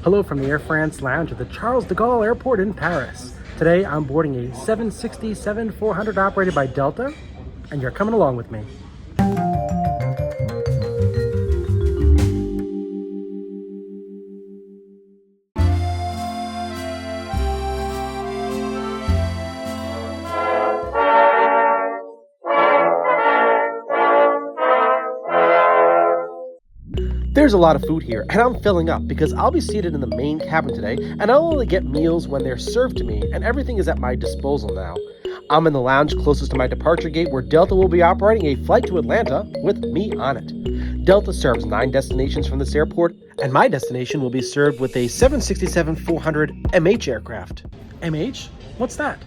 Hello from the Air France lounge at the Charles de Gaulle Airport in Paris. Today I'm boarding a 767-400 operated by Delta, and you're coming along with me. There's a lot of food here, and I'm filling up because I'll be seated in the main cabin today, and I'll only get meals when they're served to me, and everything is at my disposal now. I'm in the lounge closest to my departure gate where Delta will be operating a flight to Atlanta with me on it. Delta serves 9 destinations from this airport, and my destination will be served with a 767-400 MH aircraft. MH? What's that?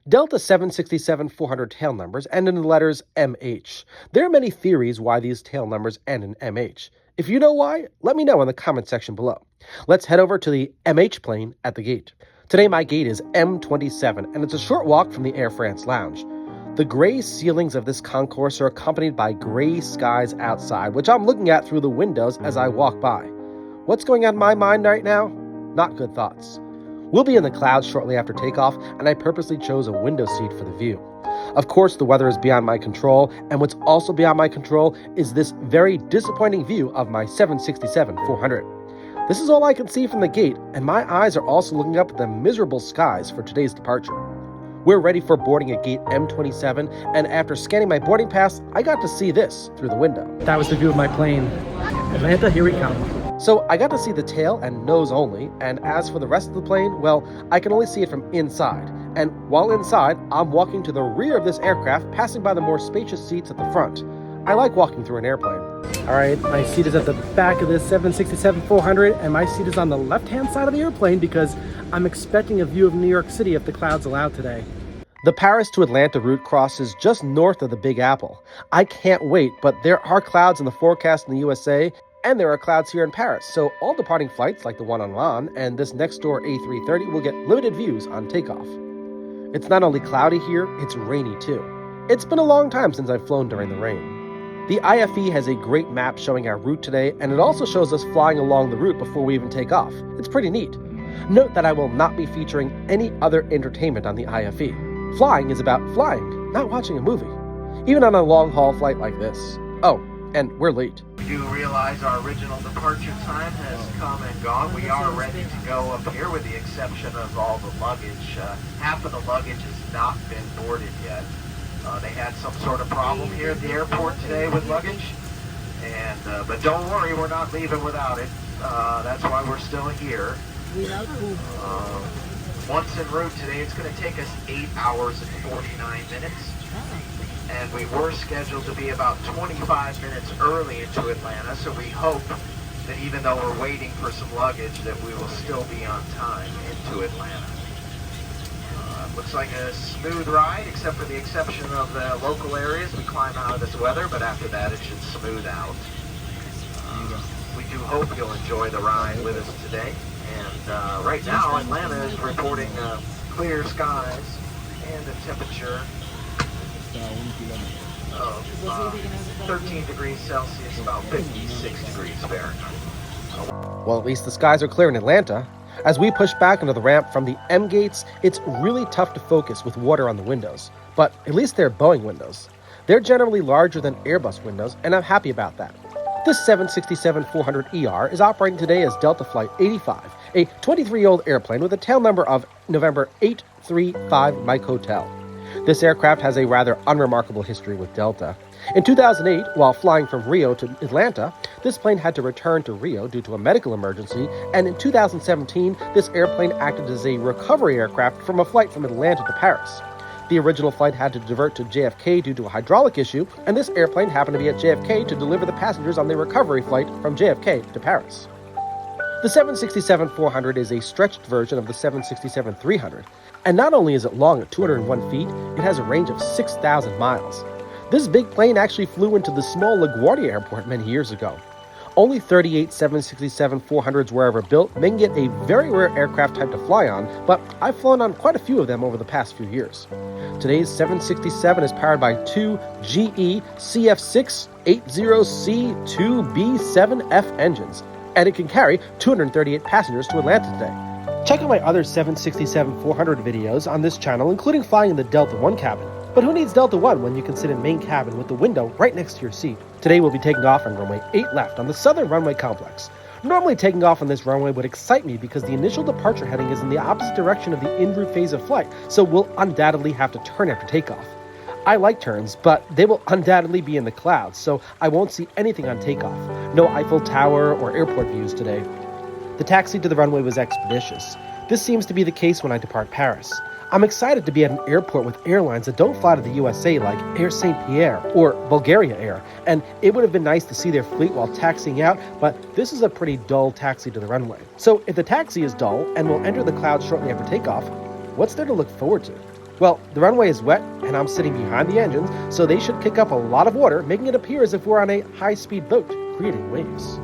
Delta 767-400 tail numbers end in the letters MH. There are many theories why these tail numbers end in MH. If you know why, let me know in the comment section below. Let's head over to the MH plane at the gate. Today my gate is M27, and it's a short walk from the Air France lounge. The gray ceilings of this concourse are accompanied by gray skies outside, which I'm looking at through the windows as I walk by. What's going on in my mind right now? Not good thoughts. We'll be in the clouds shortly after takeoff, and I purposely chose a window seat for the view. Of course, the weather is beyond my control, and what's also beyond my control is this very disappointing view of my 767-400. This is all I can see from the gate, and my eyes are also looking up at the miserable skies for today's departure. We're ready for boarding at gate M27, and after scanning my boarding pass, I got to see this through the window. That was the view of my plane. Atlanta, here we come. So I got to see the tail and nose only, and as for the rest of the plane, well, I can only see it from inside. And while inside, I'm walking to the rear of this aircraft, passing by the more spacious seats at the front. I like walking through an airplane. All right, my seat is at the back of this 767-400, and my seat is on the left-hand side of the airplane because I'm expecting a view of New York City if the clouds allow today. The Paris to Atlanta route crosses just north of the Big Apple. I can't wait, but there are clouds in the forecast in the USA, and there are clouds here in Paris, so all departing flights like the one on Milan and this next door A330 will get limited views on takeoff. It's not only cloudy here, it's rainy too. It's been a long time since I've flown during the rain. The IFE has a great map showing our route today, and it also shows us flying along the route before we even take off. It's pretty neat. Note that I will not be featuring any other entertainment on the IFE. Flying is about flying, not watching a movie. Even on a long-haul flight like this. Oh, and we're late. We do realize our original departure time has come and gone. We are ready to go up here with the exception of all the luggage. Half of the luggage has not been boarded yet. They had some sort of problem here at the airport today with luggage. But don't worry, we're not leaving without it. That's why we're still here. Once en route today, it's going to take us 8 hours and 49 minutes. And we were scheduled to be about 25 minutes early into Atlanta, so we hope that even though we're waiting for some luggage, that we will still be on time into Atlanta. Looks like a smooth ride, except for the exception of the local areas. We climb out of this weather, but after that it should smooth out. We do hope you'll enjoy the ride with us today. And right now, Atlanta is reporting clear skies and a temperature of 13 degrees Celsius, about 56 degrees Fahrenheit. Well, at least the skies are clear in Atlanta. As we push back into the ramp from the M gates, it's really tough to focus with water on the windows. But at least they're Boeing windows. They're generally larger than Airbus windows, and I'm happy about that. This 767-400ER is operating today as Delta Flight 85, a 23-year-old airplane with a tail number of November 835 Mike Hotel. This aircraft has a rather unremarkable history with Delta. In 2008, while flying from Rio to Atlanta, this plane had to return to Rio due to a medical emergency, and in 2017, this airplane acted as a recovery aircraft from a flight from Atlanta to Paris. The original flight had to divert to JFK due to a hydraulic issue, and this airplane happened to be at JFK to deliver the passengers on the recovery flight from JFK to Paris. The 767-400 is a stretched version of the 767-300, and not only is it long at 201 feet, it has a range of 6,000 miles. This big plane actually flew into the small LaGuardia airport many years ago. Only 38 767-400s were ever built, making it a very rare aircraft type to fly on, but I've flown on quite a few of them over the past few years. Today's 767 is powered by two GE CF680C2B7F engines, and it can carry 238 passengers to Atlanta today. Check out my other 767-400 videos on this channel, including flying in the Delta One cabin. But who needs Delta One when you can sit in main cabin with the window right next to your seat? Today we'll be taking off on runway 8 left on the southern runway complex. Normally taking off on this runway would excite me because the initial departure heading is in the opposite direction of the en route phase of flight, so we'll undoubtedly have to turn after takeoff. I like turns, but they will undoubtedly be in the clouds, so I won't see anything on takeoff. No Eiffel Tower or airport views today. The taxi to the runway was expeditious. This seems to be the case when I depart Paris. I'm excited to be at an airport with airlines that don't fly to the USA like Air St. Pierre or Bulgaria Air, and it would have been nice to see their fleet while taxiing out, but this is a pretty dull taxi to the runway. So if the taxi is dull and will enter the clouds shortly after takeoff, what's there to look forward to? Well, the runway is wet and I'm sitting behind the engines, so they should kick up a lot of water, making it appear as if we're on a high-speed boat, creating waves.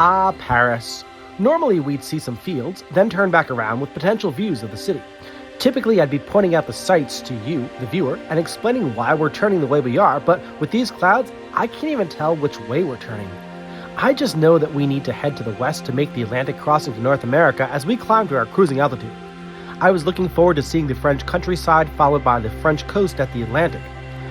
Ah, Paris. Normally we'd see some fields, then turn back around with potential views of the city. Typically I'd be pointing out the sights to you, the viewer, and explaining why we're turning the way we are, but with these clouds, I can't even tell which way we're turning. I just know that we need to head to the west to make the Atlantic crossing to North America as we climb to our cruising altitude. I was looking forward to seeing the French countryside followed by the French coast at the Atlantic.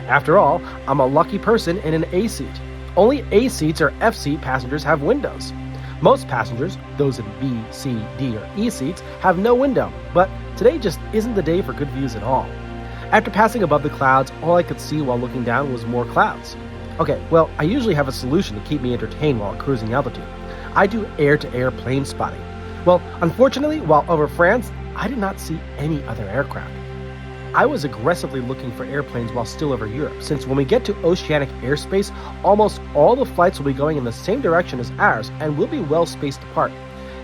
After all, I'm a lucky person in an A seat. Only A seats or F seat passengers have windows. Most passengers, those in B, C, D, or E seats, have no window, but today just isn't the day for good views at all. After passing above the clouds, all I could see while looking down was more clouds. Okay, well, I usually have a solution to keep me entertained while at cruising altitude. I do air-to-air plane spotting. Well, unfortunately, while over France, I did not see any other aircraft. I was aggressively looking for airplanes while still over Europe, since when we get to oceanic airspace, almost all the flights will be going in the same direction as ours and will be well spaced apart.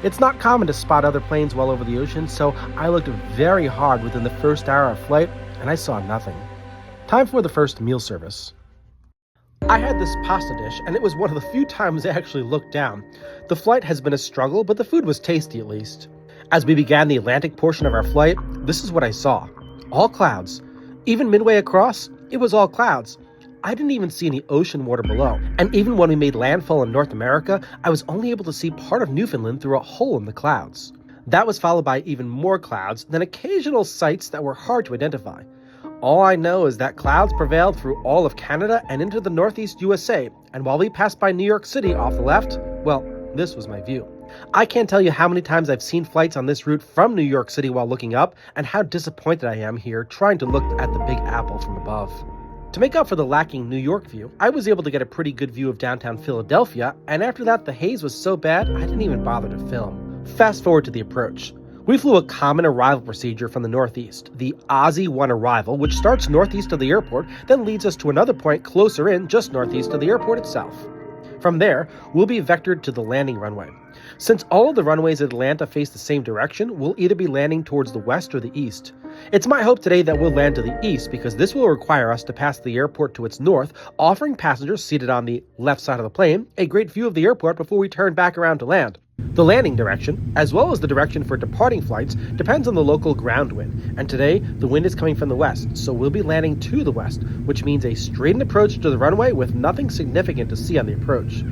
It's not common to spot other planes well over the ocean, so I looked very hard within the first hour of flight, and I saw nothing. Time for the first meal service. I had this pasta dish, and it was one of the few times I actually looked down. The flight has been a struggle, but the food was tasty at least. As we began the Atlantic portion of our flight, this is what I saw. All clouds. Even midway across, it was all clouds. I didn't even see any ocean water below. And even when we made landfall in North America, I was only able to see part of Newfoundland through a hole in the clouds. That was followed by even more clouds, then occasional sights that were hard to identify. All I know is that clouds prevailed through all of Canada and into the northeast USA, and while we passed by New York City off the left, well, this was my view. I can't tell you how many times I've seen flights on this route from New York City while looking up, and how disappointed I am here trying to look at the Big Apple from above. To make up for the lacking New York view, I was able to get a pretty good view of downtown Philadelphia, and after that the haze was so bad I didn't even bother to film. Fast forward to the approach. We flew a common arrival procedure from the northeast, the Aussie 1 arrival, which starts northeast of the airport, then leads us to another point closer in just northeast of the airport itself. From there, we'll be vectored to the landing runway. Since all of the runways at Atlanta face the same direction, we'll either be landing towards the west or the east. It's my hope today that we'll land to the east because this will require us to pass the airport to its north, offering passengers seated on the left side of the plane a great view of the airport before we turn back around to land. The landing direction, as well as the direction for departing flights, depends on the local ground wind, and today the wind is coming from the west, so we'll be landing to the west, which means a straightened approach to the runway with nothing significant to see on the approach.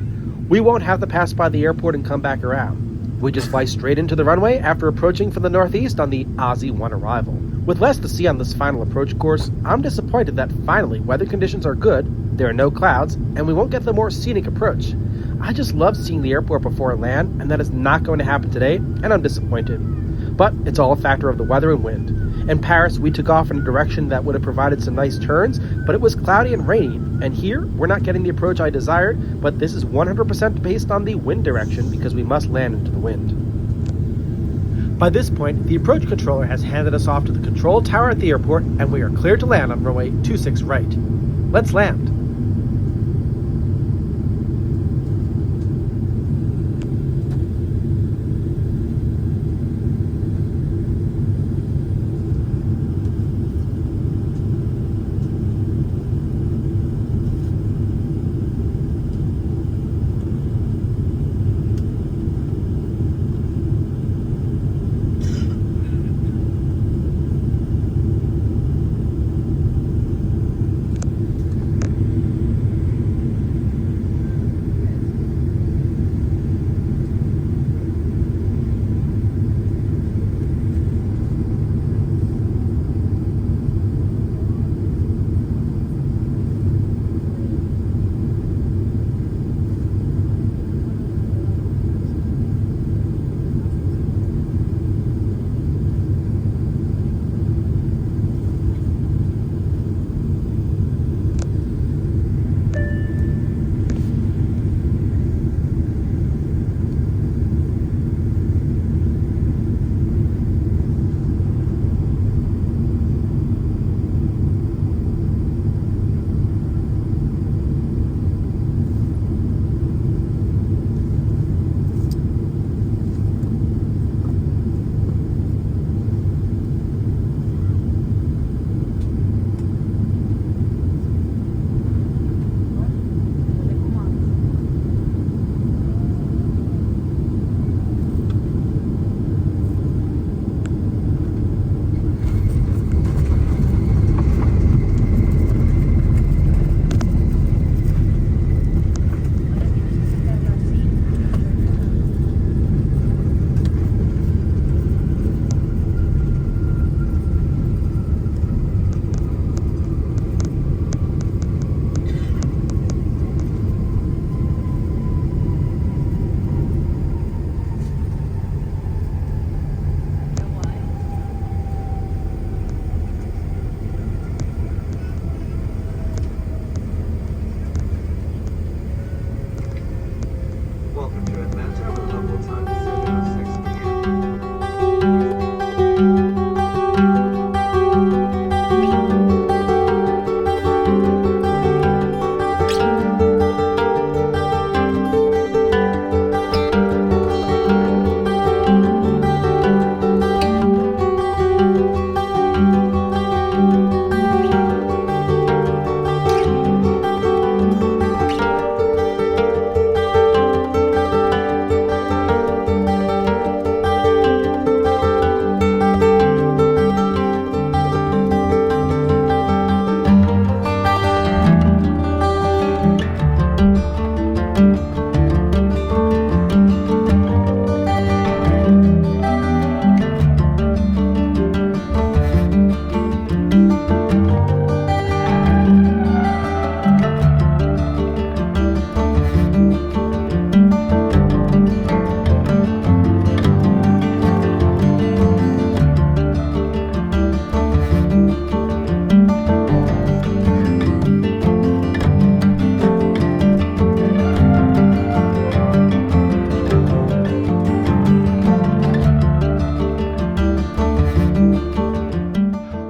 We won't have to pass by the airport and come back around. We just fly straight into the runway after approaching from the northeast on the Aussie 1 arrival. With less to see on this final approach course, I'm disappointed that finally weather conditions are good, there are no clouds, and we won't get the more scenic approach. I just love seeing the airport before I land, and that is not going to happen today, and I'm disappointed. But it's all a factor of the weather and wind. In Paris, we took off in a direction that would have provided some nice turns, but it was cloudy and rainy, and here, we're not getting the approach I desired, but this is 100% based on the wind direction because we must land into the wind. By this point, the approach controller has handed us off to the control tower at the airport, and we are clear to land on runway 26 right. Let's land. Welcome to Atlanta. The local time is 7:06 p.m.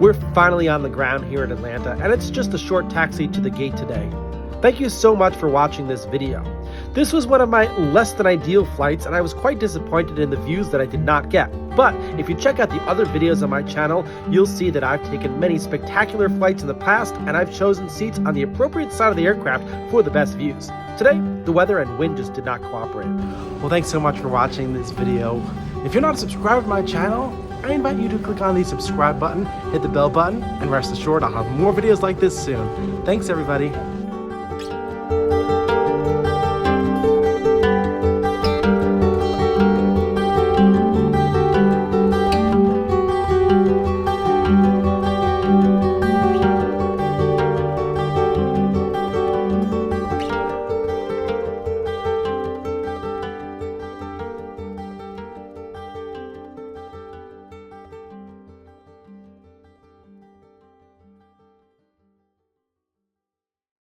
We're finally on the ground here in Atlanta, and it's just a short taxi to the gate today. Thank you so much for watching this video. This was one of my less than ideal flights, and I was quite disappointed in the views that I did not get. But if you check out the other videos on my channel, you'll see that I've taken many spectacular flights in the past, and I've chosen seats on the appropriate side of the aircraft for the best views. Today, the weather and wind just did not cooperate. Well, thanks so much for watching this video. If you're not subscribed to my channel, I invite you to click on the subscribe button, hit the bell button, and rest assured I'll have more videos like this soon. Thanks, everybody.